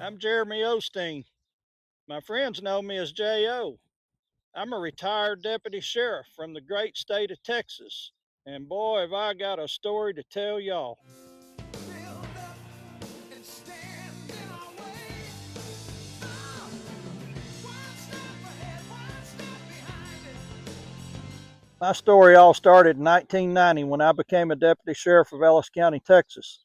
I'm Jeremy Osteen. My friends know me as JO. I'm a retired deputy sheriff from the great state of Texas. And boy, have I got a story to tell y'all. My story all started in 1990 when I became a deputy sheriff of Ellis County, Texas.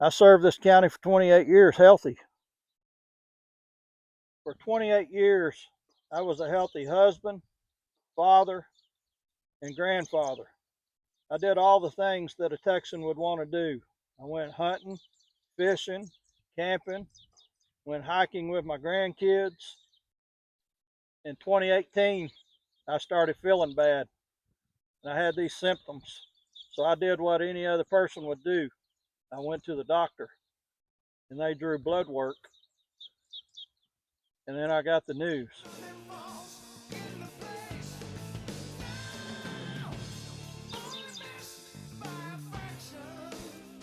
I served this county for 28 years healthy. For 28 years, I was a healthy husband, father, and grandfather. I did all the things that a Texan would want to do. I went hunting, fishing, camping, went hiking with my grandkids. In 2018, I started feeling bad and I had these symptoms. So I did what any other person would do. I went to the doctor and they drew blood work, and then I got the news.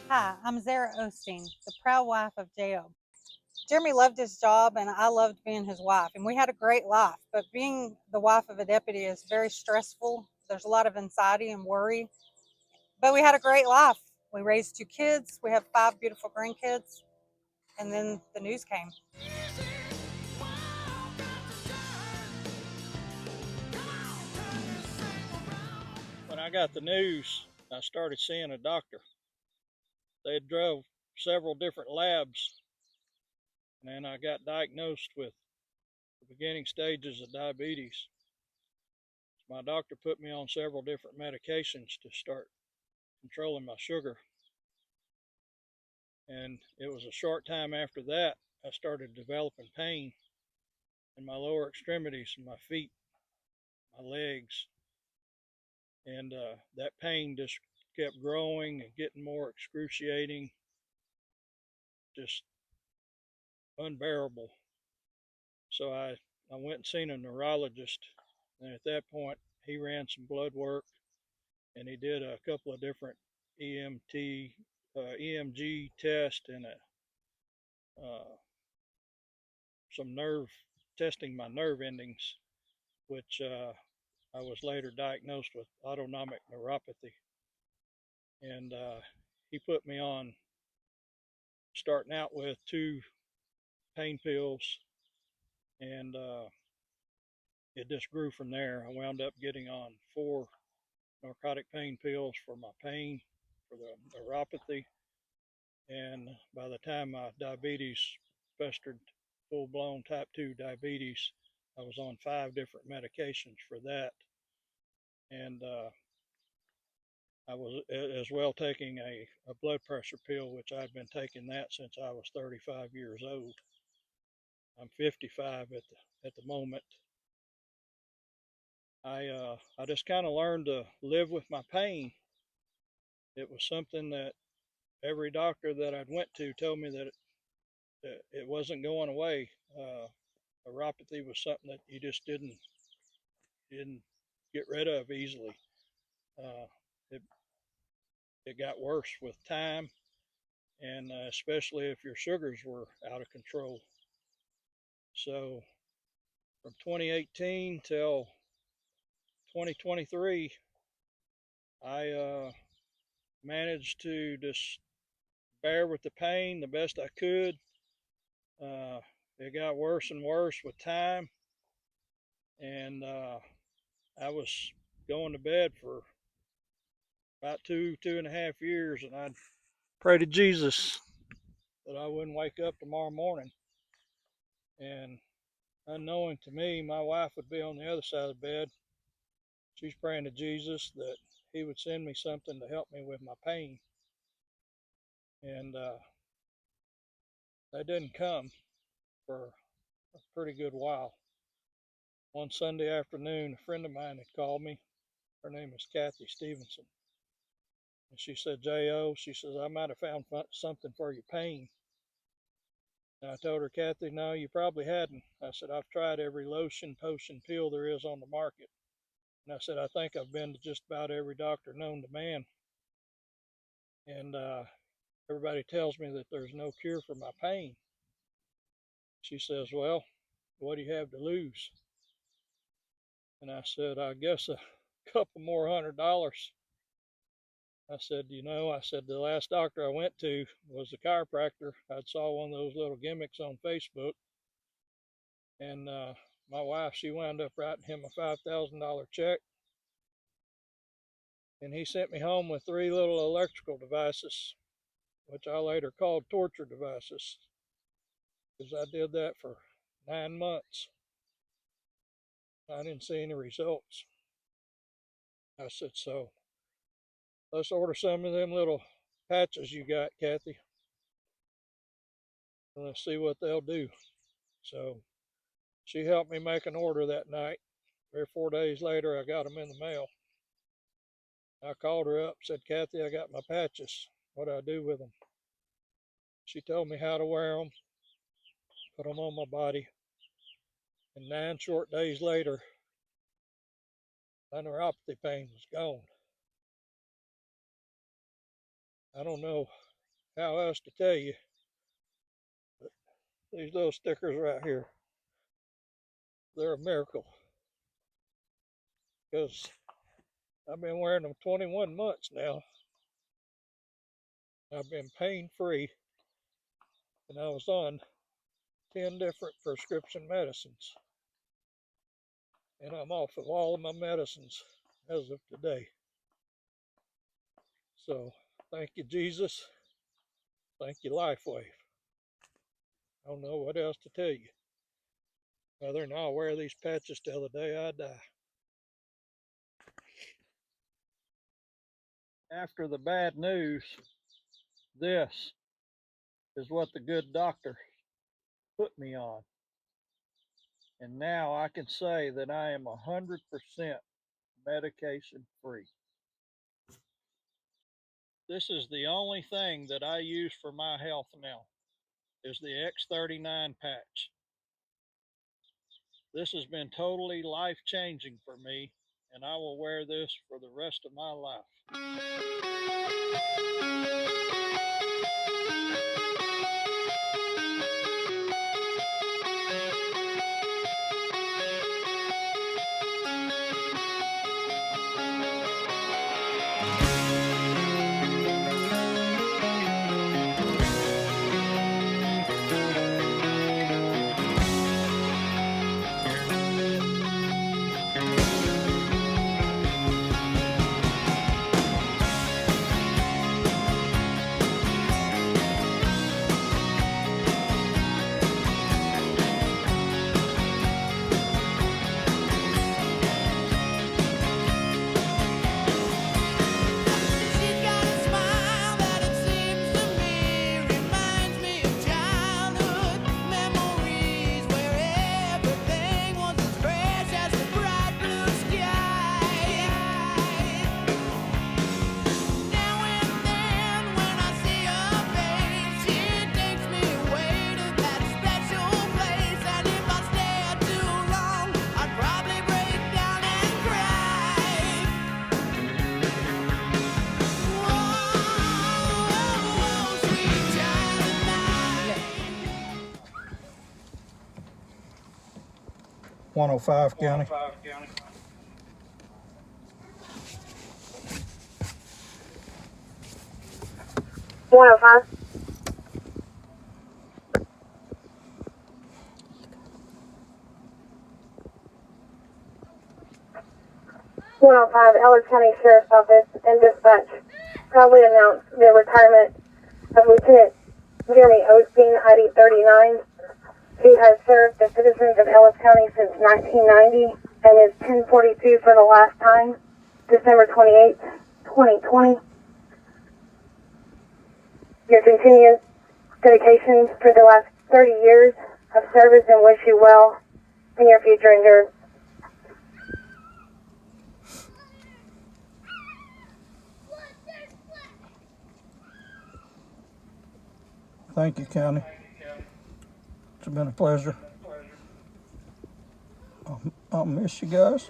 Hi, I'm JO Osteen, the proud wife of JO. Jeremy loved his job and I loved being his wife, and we had a great life. But being the wife of a deputy is very stressful. There's a lot of anxiety and worry, but we had a great life. We raised two kids, we have five beautiful grandkids, and then the news came. When I got the news, I started seeing a doctor. They drove several different labs, and then I got diagnosed with the beginning stages of diabetes. My doctor put me on several different medications to start controlling my sugar. And it was a short time after that I started developing pain in my lower extremities, in my feet, my legs, and that pain just kept growing and getting more excruciating, just unbearable. So I went and seen a neurologist, and at that point he ran some blood work and he did a couple of different EMG tests and some nerve testing my nerve endings, which I was later diagnosed with autonomic neuropathy. And he put me on, starting out with two pain pills, and it just grew from there. I wound up getting on four narcotic pain pills for my pain, for the neuropathy. And by the time my diabetes festered, full blown type 2 diabetes, I was on five different medications for that. And I was as well taking a blood pressure pill, which I'd been taking that since I was 35 years old. I'm 55 at the moment. I just kind of learned to live with my pain. It was something that every doctor that I'd went to told me that it wasn't going away. Neuropathy was something that you just didn't get rid of easily. Uh, it it got worse with time, and especially if your sugars were out of control. So from 2018 till 2023, I managed to just bear with the pain the best I could. Uh, it got worse and worse with time, and I was going to bed for about 2.5 years, and I'd pray to Jesus that I wouldn't wake up tomorrow morning. And unknowing to me, my wife would be on the other side of the bed. She's praying to Jesus that he would send me something to help me with my pain. And that didn't come for a pretty good while. One Sunday afternoon, a friend of mine had called me. Her name is Kathy Stevenson. And she said, J.O., she says, I might have found something for your pain. And I told her, Kathy, no, you probably hadn't. I said, I've tried every lotion, potion, pill there is on the market. And I said, I think I've been to just about every doctor known to man. And everybody tells me that there's no cure for my pain. She says, well, what do you have to lose? And I said, I guess a couple more $100. I said, the last doctor I went to was a chiropractor. I saw one of those little gimmicks on Facebook. And my wife, she wound up writing him a $5,000 check. And he sent me home with 3 little electrical devices, which I later called torture devices, because I did that for 9 months. I didn't see any results. I said, so let's order some of them little patches you got, Kathy, and let's see what they'll do. So she helped me make an order that night. 3 or 4 days later, I got them in the mail. I called her up, said, Kathy, I got my patches. What do I do with them? She told me how to wear them, put them on my body, and 9 short days later, my neuropathy pain was gone. I don't know how else to tell you, but these little stickers right here, they're a miracle, because I've been wearing them 21 months now. I've been pain-free, and I was on 10 different prescription medicines, and I'm off of all of my medicines as of today. So thank you, Jesus. Thank you, LifeWave. I don't know what else to tell you, other than I'll wear these patches till the day I die. After the bad news, this is what the good doctor put me on. And now I can say that I am 100% medication free. This is the only thing that I use for my health now, is the X39 patch. This has been totally life-changing for me, and I will wear this for the rest of my life. .105 County. 105. 105, Ellis County Sheriff's Office and Dispatch proudly announced the retirement of Lieutenant Jeremy Osteen, ID 39, who has served the citizens of Ellis County since 1990 and is 1042 for the last time, December 28, 2020. Your continued dedication for the last 30 years of service, and wish you well in your future endeavors. Thank you, County. It's been a pleasure. I'll miss you guys.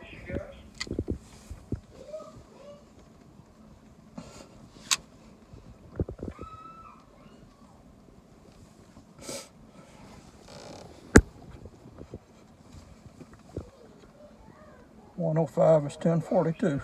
105 is 1042.